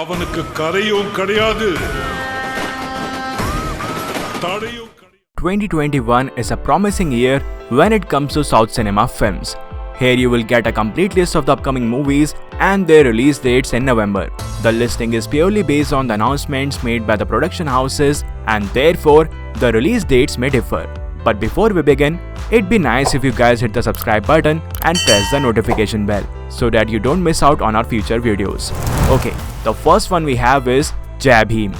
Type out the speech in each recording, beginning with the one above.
அவனுக்கு கரையும் கிடையாது தடையும். 2021 is a promising year when it comes to South cinema films. Here you will get a complete list of the upcoming movies and their release dates in November. The listing is purely based on the announcements made by the production houses and therefore the release dates may differ. But before we begin, it'd be nice if you guys hit the subscribe button and press the notification bell so that you don't miss out on our future videos. Okay, the first one we have is Jai Bhim.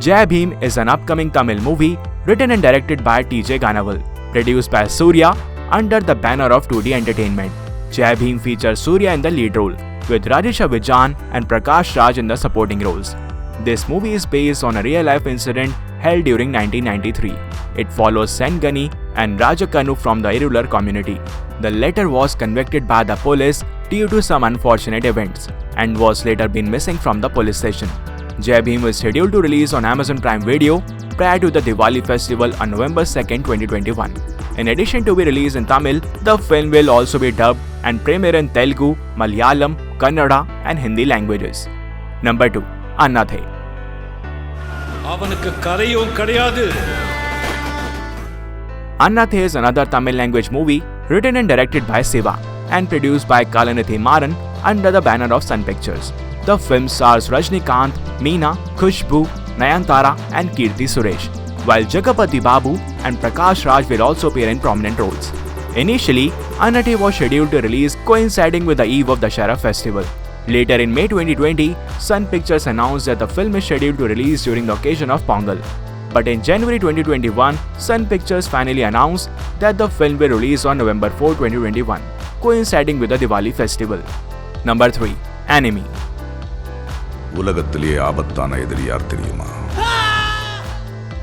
Jai Bhim is an upcoming Tamil movie written and directed by T.J. Ganaval, produced by Surya under the banner of 2D Entertainment. Jai Bhim features Surya in the lead role, with Rajesha Vijjan and Prakash Raj in the supporting roles. This movie is based on a real-life incident held during 1993. It follows Sen Gani and Rajakanu from the irregular community. The latter was convicted by the police due to some unfortunate events and was later been missing from the police station. Jai Bhim is scheduled to release on Amazon Prime Video prior to the Diwali festival on November 2nd, 2021. In addition to be released in Tamil, the film will also be dubbed and premiere in Telugu, Malayalam, Kannada and Hindi languages. Number 2. Annathe. அவனுக்கு கரையும் கிடையாது. Annathe is another Tamil language movie written and directed by Siva and produced by Kalanithy Maran under the banner of Sun Pictures. The film stars Rajnikant, Meena, Khushbu, Nayantara and Kirti Suresh, while Jagapati Babu and Prakash Raj will also appear in prominent roles. Initially, Annathe was scheduled to release coinciding with the eve of the Dussehra festival. Later in May 2020, Sun Pictures announced that the film is scheduled to release during the occasion of Pongal. But in January 2021, Sun Pictures finally announced that the film will release on November 4, 2021, coinciding with the Diwali festival. Number 3. Enemy.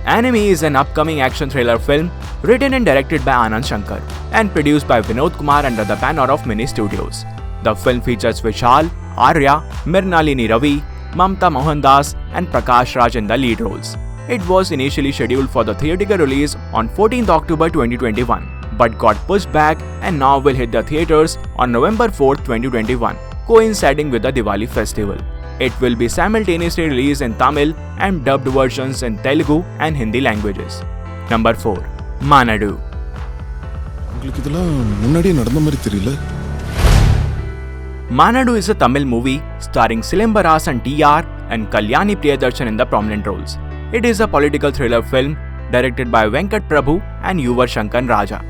Enemy is an upcoming action thriller film written and directed by Anand Shankar and produced by Vinod Kumar under the banner of Mini Studios. The film features Vishal, Arya, Mrinalini Ravi, Mamta Mohandas and Prakash Raj in the lead roles. It was initially scheduled for the theatrical release on 14th October 2021 but got pushed back and now will hit the theaters on November 4th, 2021, coinciding with the Diwali festival. It will be simultaneously released in Tamil and dubbed versions in Telugu and Hindi languages. Number 4. Manadu. Manadu is a Tamil movie starring Silambaras and TR and Kalyani Priyadarshan in the prominent roles. It is a political thriller film directed by Venkat Prabhu and Yuva Shankar Raja.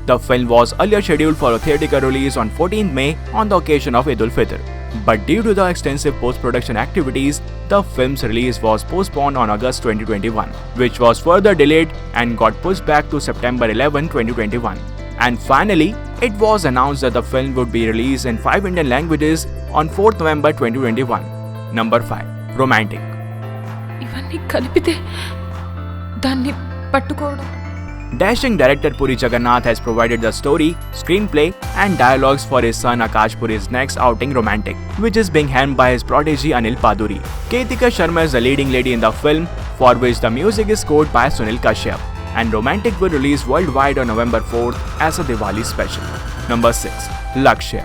The film was earlier scheduled for a theatrical release on 14th May on the occasion of Eid ul-Fitr. But due to the extensive post-production activities, the film's release was postponed on August 2021, which was further delayed and got pushed back to September 11, 2021. And finally, it was announced that the film would be released in 5 Indian languages on 4th November 2021. Number 5. Romantic. Dashing director Puri Jagannath has provided the story, screenplay and dialogues for his son Akash Puri's next outing Romantic, which is being helmed by his protege Anil Paduri. Kritika Sharma is the leading lady in the film, for which the music is scored by Sunil Kashyap. And Romantic will release worldwide on November 4th as a Diwali special. Number 6. Lakshya.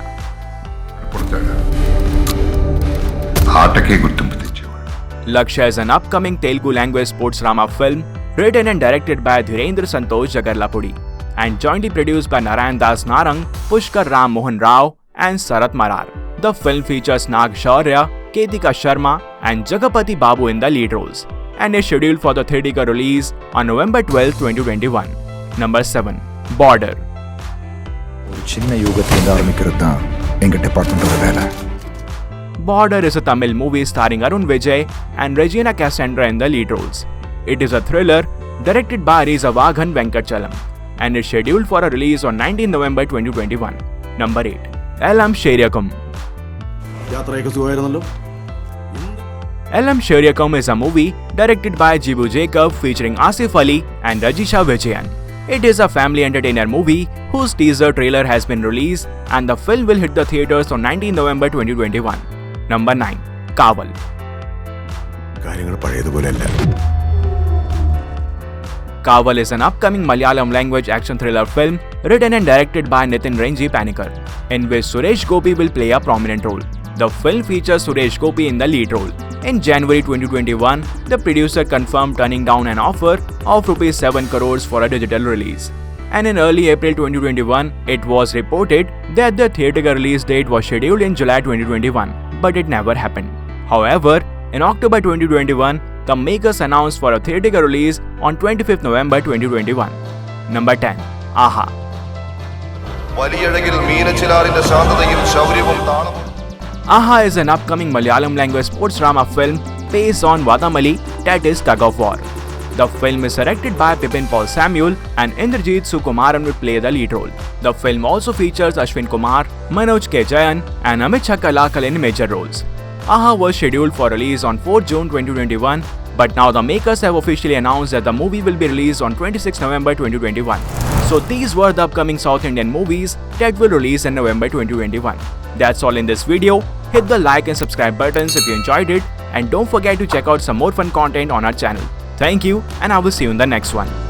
Lakshya is an upcoming Telugu language sports drama film written and directed by Dhirendra Santosh Jagarlapudi and jointly produced by Narayan Das Narang, Pushkar Ram Mohan Rao and Sarat Marar. The film features Nag Shaurya, Kritika Sharma and Jagapati Babu in the lead roles and is scheduled for the theatrical release on November 12, 2021. Number 7. Border. Border is a Tamil movie starring Arun Vijay and Regina Cassandra in the lead roles. It is a thriller directed by Ariza Vaghan Venkatchalam and is scheduled for a release on 19 November 2021. Number 8. Elam Sheriyakam. Elam Sheriyakam is a movie directed by Jibu Jacob featuring Asif Ali and Rajisha Vijayan. It is a family entertainer movie whose teaser trailer has been released and the film will hit the theaters on 19 November 2021. Number 9. Kaval. Kaval is an upcoming Malayalam language action thriller film written and directed by Nitin Renji Panikkar, in which Suresh Gopi will play a prominent role. The film features Suresh Gopi in the lead role. In January 2021, the producer confirmed turning down an offer of Rs 7 crores for a digital release. And in early April 2021, it was reported that the theatrical release date was scheduled in July 2021, but it never happened. However, in October 2021, the makers announced for a theatrical release on 25th November 2021. Number 10. Aha. വലിയഴകിൽ മീനച്ചിലാറിന്റെ ശാന്തതയും ശൗര്യവും താളവും Aha is an upcoming Malayalam language sports drama film based on Vadamali, that is Tug of War. The film is directed by Bipin Paul Samuel and Indrajit Sukumaran will play the lead role. The film also features Ashwin Kumar, Manoj K. Jayan and Amit Chakalakal in major roles. Aha was scheduled for release on 4 June 2021, but now the makers have officially announced that the movie will be released on 26 November 2021. So these were the upcoming South Indian movies that will release in November 2021. That's all in this video. Hit the like and subscribe buttons if you enjoyed it, and don't forget to check out some more fun content on our channel. Thank you, and I will see you in the next one.